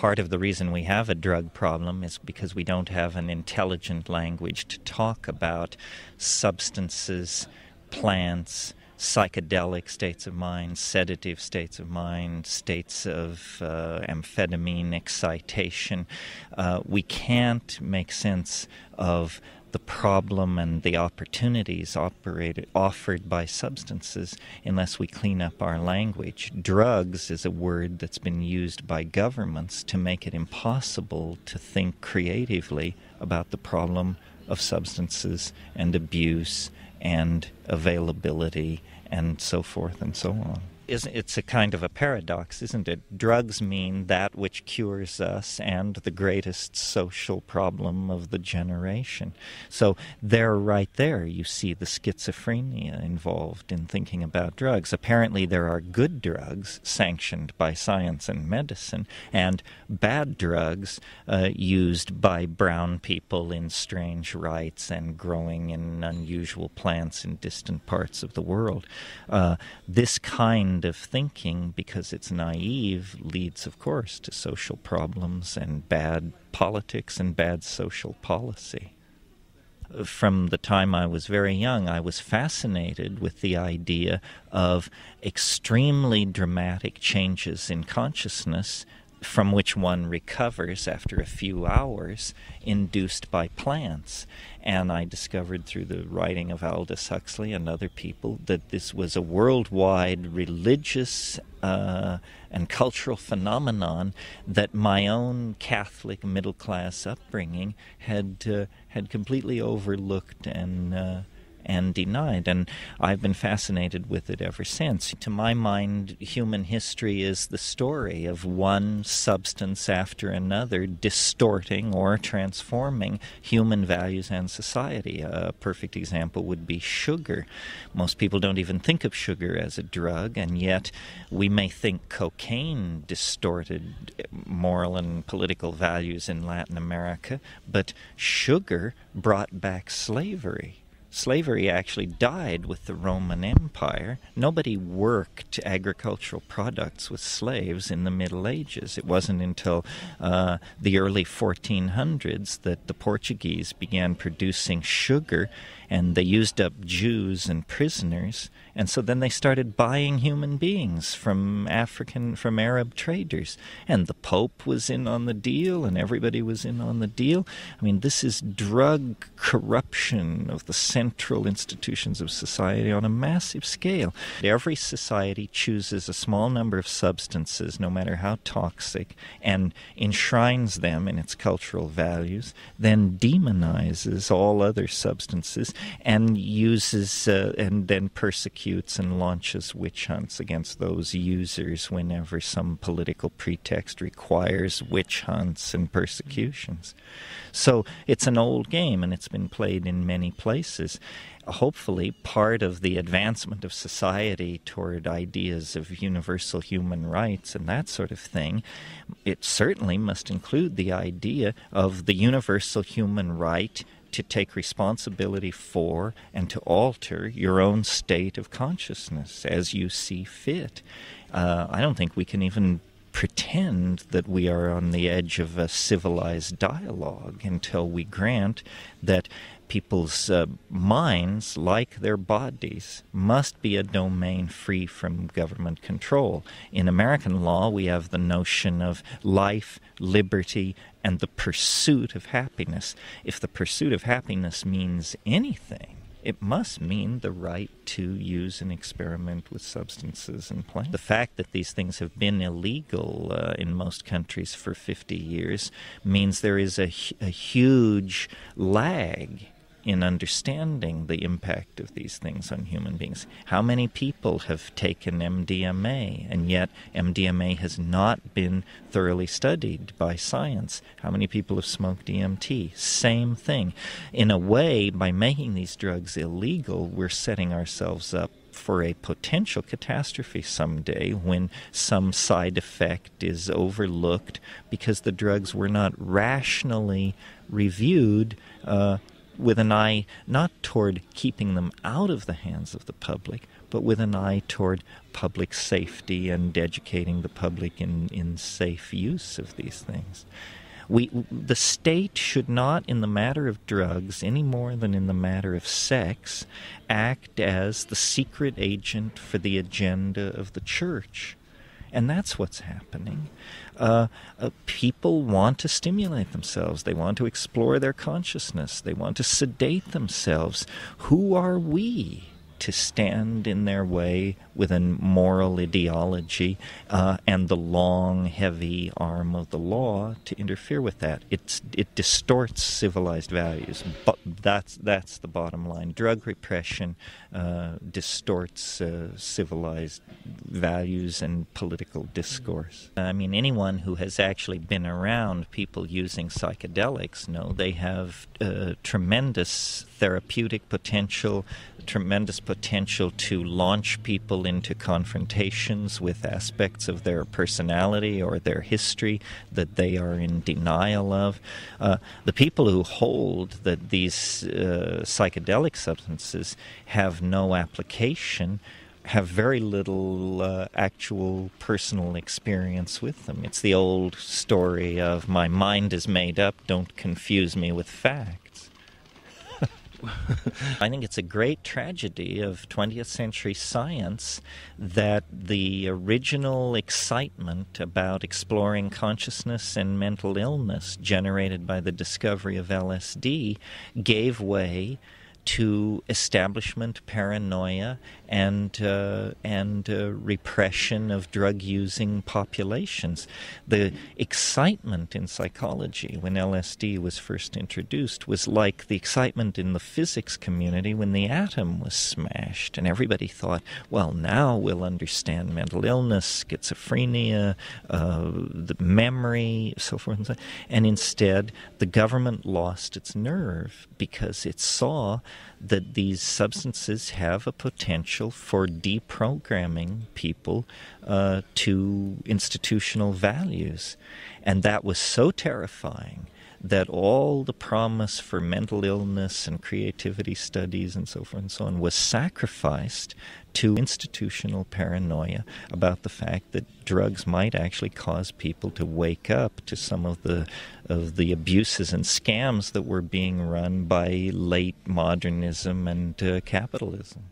part of the reason we have a drug problem is because we don't have an intelligent language to talk about substances, plants, psychedelic states of mind, sedative states of mind, states of amphetamine excitation. We can't make sense of the problem and the opportunities offered by substances unless we clean up our language. Drugs is a word that's been used by governments to make it impossible to think creatively about the problem of substances and abuse and availability and so forth and so on. It's a kind of a paradox, isn't it? Drugs mean that which cures us and the greatest social problem of the generation. So there, right there, you see the schizophrenia involved in thinking about drugs. Apparently there are good drugs sanctioned by science and medicine and bad drugs used by brown people in strange rites and growing in unusual plants in distant parts of the world. This kind of thinking, because it's naive, leads, of course, to social problems and bad politics and bad social policy. From the time I was very young, I was fascinated with the idea of extremely dramatic changes in consciousness from which one recovers after a few hours, induced by plants. And I discovered through the writing of Aldous Huxley and other people that this was a worldwide religious and cultural phenomenon that my own Catholic middle-class upbringing had completely overlooked and denied, and I've been fascinated with it ever since. To my mind, human history is the story of one substance after another distorting or transforming human values and society. A perfect example would be sugar. Most people don't even think of sugar as a drug, and yet we may think cocaine distorted moral and political values in Latin America, but sugar brought back slavery. Slavery actually died with the Roman Empire. Nobody worked agricultural products with slaves in the Middle Ages. It wasn't until the early 1400s that the Portuguese began producing sugar, and they used up Jews and prisoners, and so then they started buying human beings from Arab traders, and the Pope was in on the deal, and everybody was in on the deal. I mean, this is drug corruption of the central institutions of society on a massive scale. Every society chooses a small number of substances, no matter how toxic, and enshrines them in its cultural values, then demonizes all other substances, and uses and then persecutes and launches witch hunts against those users whenever some political pretext requires witch hunts and persecutions. So it's an old game, and it's been played in many places. Hopefully, part of the advancement of society toward ideas of universal human rights and that sort of thing, it certainly must include the idea of the universal human right to take responsibility for and to alter your own state of consciousness as you see fit. I don't think we can even pretend that we are on the edge of a civilized dialogue until we grant that people's minds, like their bodies, must be a domain free from government control. In American law, we have the notion of life, liberty, and the pursuit of happiness. If the pursuit of happiness means anything, it must mean the right to use and experiment with substances and plants. The fact that these things have been illegal in most countries for 50 years means there is a huge lag in understanding the impact of these things on human beings. How many people have taken MDMA, and yet MDMA has not been thoroughly studied by science? How many people have smoked DMT? Same thing. In a way, by making these drugs illegal, we're setting ourselves up for a potential catastrophe someday when some side effect is overlooked because the drugs were not rationally reviewed with an eye not toward keeping them out of the hands of the public, but with an eye toward public safety and educating the public in safe use of these things. The state should not, in the matter of drugs, any more than in the matter of sex, act as the secret agent for the agenda of the church. And that's what's happening. People want to stimulate themselves. They want to explore their consciousness. They want to sedate themselves. Who are we to stand in their way with a moral ideology and the long, heavy arm of the law to interfere with that? It distorts civilized values. But that's the bottom line. Drug repression distorts civilized values and political discourse. I mean, anyone who has actually been around people using psychedelics know they have tremendous therapeutic potential, tremendous potential to launch people into confrontations with aspects of their personality or their history that they are in denial of. The people who hold that these psychedelic substances have no application have very little actual personal experience with them. It's the old story of my mind is made up, don't confuse me with facts. I think it's a great tragedy of 20th century science that the original excitement about exploring consciousness and mental illness generated by the discovery of LSD gave way to establishment paranoia and repression of drug-using populations. The excitement in psychology when LSD was first introduced was like the excitement in the physics community when the atom was smashed, and everybody thought, well, now we'll understand mental illness, schizophrenia, the memory, so forth and so on. And instead, the government lost its nerve because it saw that these substances have a potential for deprogramming people to institutional values. And that was so terrifying that all the promise for mental illness and creativity studies and so forth and so on was sacrificed to institutional paranoia about the fact that drugs might actually cause people to wake up to some of the abuses and scams that were being run by late modernism and capitalism.